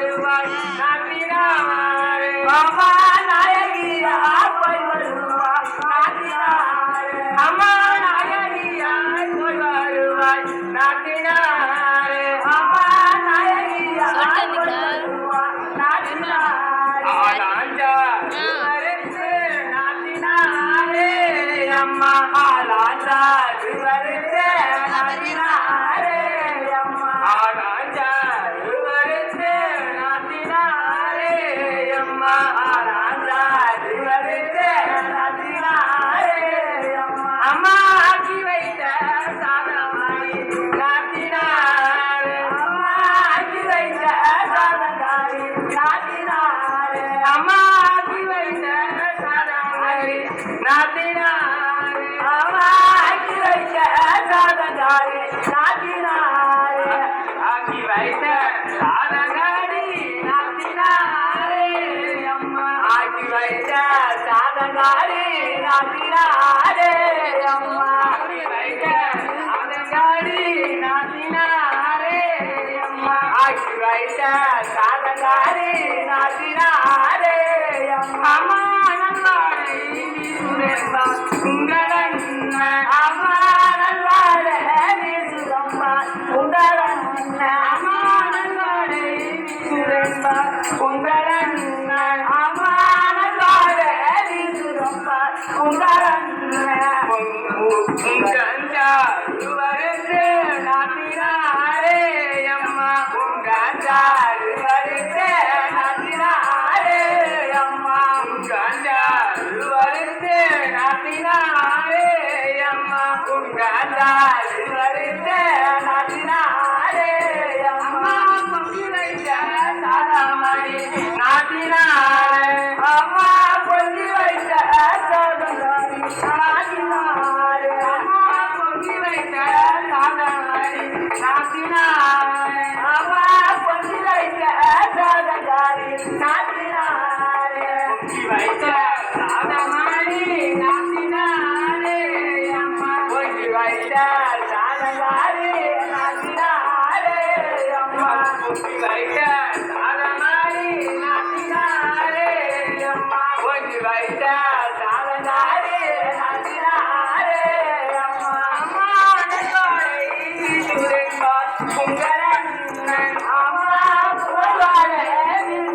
வருவாய் நாட்டினாரே அம்மா நாயகியா போய் வருவாய் நாட்டினாரே அம்மா நாயகியா போய் வருவாய் நாட்டினாரே அம்மா நாயகியா போய் வருவாய் நாட்டினாரே ஆலாஞ்சா வருது நாட்டினாரே அம்மா ஆலாஞ்சா வருது நாட்டினாரே அம்மா ஆலாஞ்சா வருது நாட்டினாரே அம்மா ஆலாஞ்சா வருது நாட்டினாரே அம்மா அம்மா ஆக்கி வைத்த சாதமாய் நாட்டினாரே அம்மா ஆக்கி வைத்த சாதகாரி நாட்டினாரே அம்மா ஆக்கி வைத்த சாதகாரி நாட்டினாரே அம்மா ஆக்கி வைத்த சாதகாரி நாட்டினாரே ஆக்கி வைத்த சாதகாரி நாட்டினாரே அம்மா ஆக்கி வைத்த சாதகாரி நாட்டினாரே அம்மா ஆக்கி வைத்த சாதகாரி நாட்டினாரே அம்மா ஆக்கி வைத்த சாதகாரி நாட்டினாரே அம்மா நல்லாடை சுரேம்பா உங்களண்ண அம்மா நல்லாடை சுரம்பா உங்களண்ண அம்மா நல்லாடை சுரேம்பா உங்களண்ண அம்மா நல்லாடை சுரம்பா உங்களண்ண உங்கஞ்சா வருது நாட்டினாரே அம்மா உங்கஞ்சா வருது நாட்டினாரே அம்மா உங்கஞ்சா வருது நாட்டினாரே அம்மா உங்கஞ்சா வருது நாட்டினாரே அம்மா பொங்கி வைத்த சாதமணி நாட்டினாரே அம்மா பொங்கி வைத்த சாதமணி நாட்டினாரே அம்மா பொங்கி வைத்த சாதமணி நாட்டினாரே அம்மா பொங்கி வைத்த சாதகாரி நாட்டினாரே பொங்கி வைத்த சாதமணி நாட்டினாரே அம்மா பொங்கி வைத்த சாதகாரி நாட்டினாரே அம்மா பொங்கி வைத்த சாதமணி நாட்டினாரே அம்மா பொங்கி வைத்த சாதகாரி நாட்டினாரே அம்மா அம்மா நல்லாடை சுரேம்பா உங்களண்ணன் அம்மா புகழாடை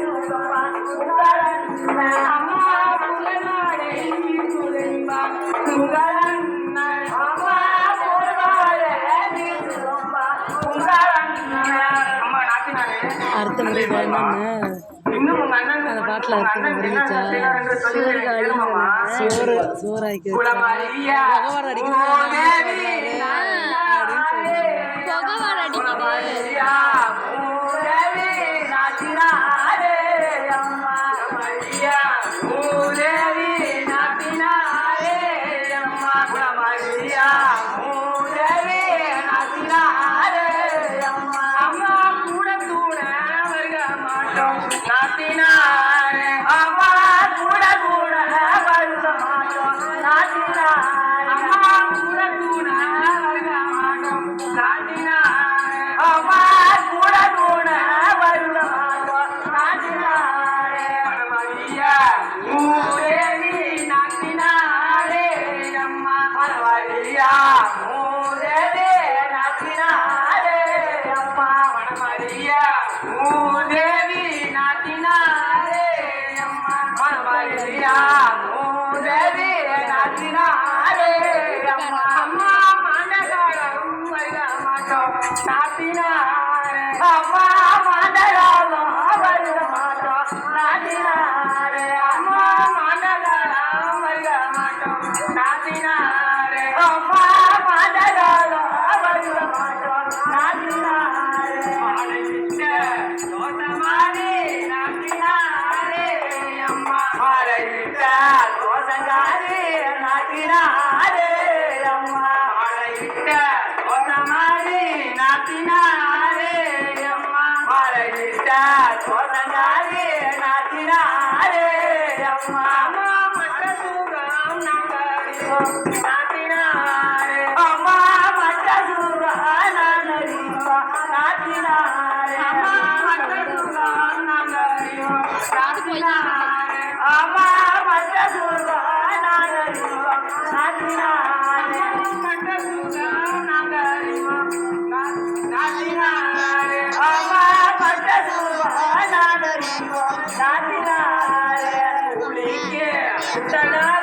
சுரம்பா உங்களண்ணன் அம்மா புகழாடை சுரம்பா உங்களண்ணன் அம்மா புகழாடை சுரம்பா உங்களண்ணன் அம்மா நாட்டினாரே அர்த்தம் புரியுதா என்னன்னு இன்னும் உங்க அண்ணன் அந்த பாட்டில் அர்த்தம் புரியுச்சா சோறு சோறாக்கி குலமரியா பகவான் அடிக்கிறாரு பகவான் அடிக்குது மூதேவி நாட்டினாரே அம்மா குலமரியா மூதேவி நாட்டினாரே அம்மா குலமரியா மூதேவி நாட்டினாரே அம்மா அம்மா கூட கூட வருக மாட்டோம் நாட்டினாரே அம்மா கூட கூட வருக மாட்டோம் நாட்டினாரே அம்மா கூட கூட வருக மாட்டோம் நாட்டினாரே அம்மா கூட கூட வருக மாட்டோம் நாட்டினாரே பரமரியா மூதேவி நாட்டினாரே அம்மா பரமரியா மூதேவி நாட்டினாரே அம்மா பரமரியா மூதேவி நாட்டினாரே அம்மா பரமரியா மூதேவி நாட்டினாரே அம்மா அம்மா மண்டகாலம் வருக மாட்டோம் நாட்டினாரே அம்மா மண்டகாலம் வருக மாட்டோம் நாட்டினாரே அம்மா மண்டகாலம் வருக மாட்டோம் நாட்டினாரே அம்மா மண்டகாலம் வருக மாட்டோம் நாட்டினாரே மாலையிட்ட தோட்டமாடி நாட்டினாரே அம்மா மாலையிட்ட தோட்டங்காரி நாட்டினாரே அம்மா மாலையிட்ட தோட்டமாடி நாட்டினாரே அம்மா மாலையிட்ட தோட்டங்காரி நாட்டினாரே அம்மா அம்மா மற்ற சுகம் நாங்கள் நாட்டினாரே அம்மா மற்ற சுகம் நாட்டினாரே அம்மா மற்ற சுகம் அச்சனா